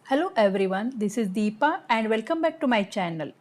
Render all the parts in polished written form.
Hello everyone, this is Deepa and welcome back to my channel.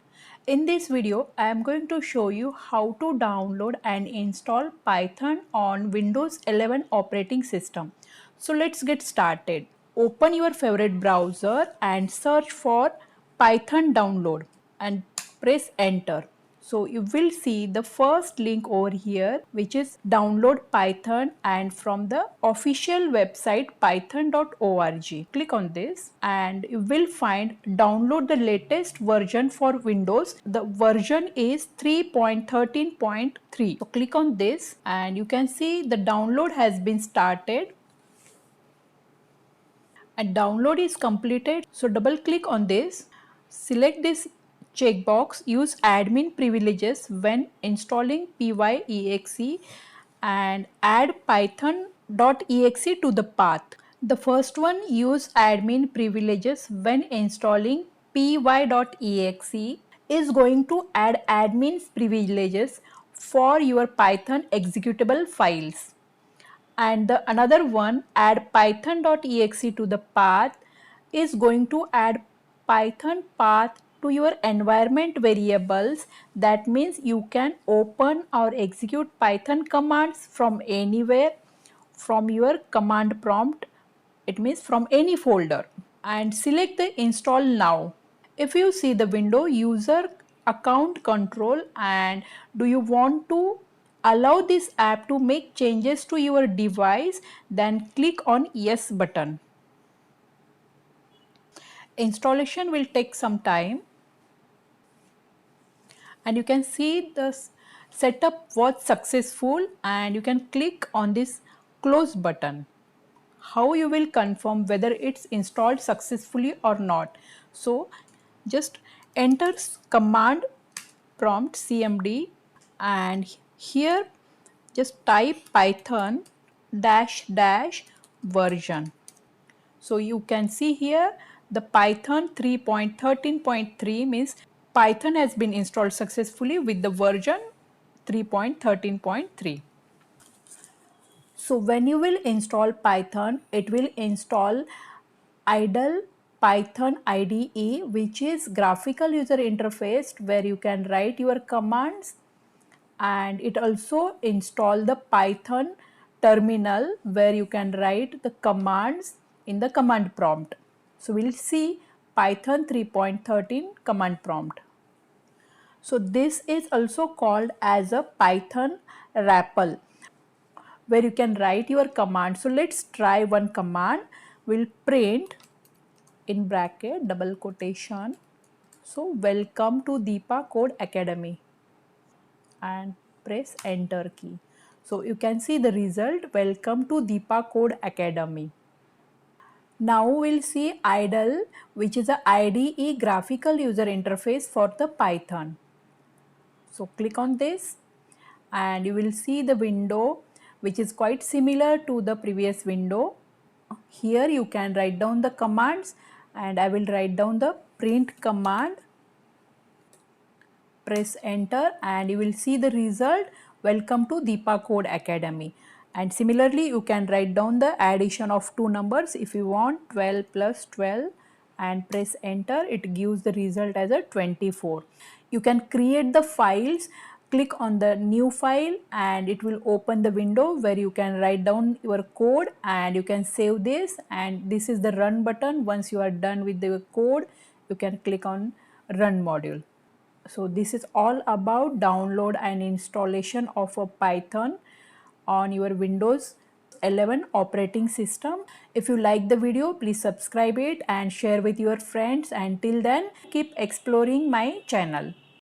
In this video, I am going to show you how to download and install Python on Windows 11 operating system. So let's get started. Open your favorite browser and search for Python download and press enter. So you will see the first link over here, which is download Python, and from the official website python.org. Click on this and you will find download the latest version for Windows. The version is 3.13.3. So click on this and you can see the download has been started and download is completed. So double click on this, select this checkbox, use admin privileges when installing PyExe and add python.exe to the path. The first one, use admin privileges when installing py.exe, is going to add admin privileges for your Python executable files. And the another one, add python.exe to the path, is going to add Python path to your environment variables. That means you can open or execute Python commands from anywhere from your command prompt. It means from any folder, and select the install now. If you see the window user account control and do you want to allow this app to make changes to your device, then click on yes button. Installation will take some time and you can see the setup was successful, and you can click on this close button. How you will confirm whether it's installed successfully or not? So just enter command prompt cmd and here just type python dash dash version. So you can see here the Python 3.13.3 means Python has been installed successfully with the version 3.13.3. So when you will install Python, it will install idle Python IDE, which is graphical user interface where you can write your commands, and it also install the Python terminal where you can write the commands in the command prompt. So we'll see Python 3.13 command prompt. So this is also called as a Python REPL where you can write your command. So let's try one command. We'll print in bracket double quotation. So welcome to Deepa Code Academy and press enter key. So you can see the result, welcome to Deepa Code Academy. Now we'll see idle, which is a IDE graphical user interface for the Python. So click on this and you will see the window which is quite similar to the previous window. Here you can write down the commands and I will write down the print command. Press enter and you will see the result, welcome to Deepa Code Academy. And similarly you can write down the addition of two numbers if you want, 12 plus 12, and press enter. It gives the result as a 24. You can create the files. Click on the new file and it will open the window where you can write down your code and you can save this, and this is the run button. Once you are done with the code, you can click on run module. So this is all about download and installation of a Python on your Windows 11 operating system. If you like the video, please subscribe it and share with your friends. Until then, keep exploring my channel.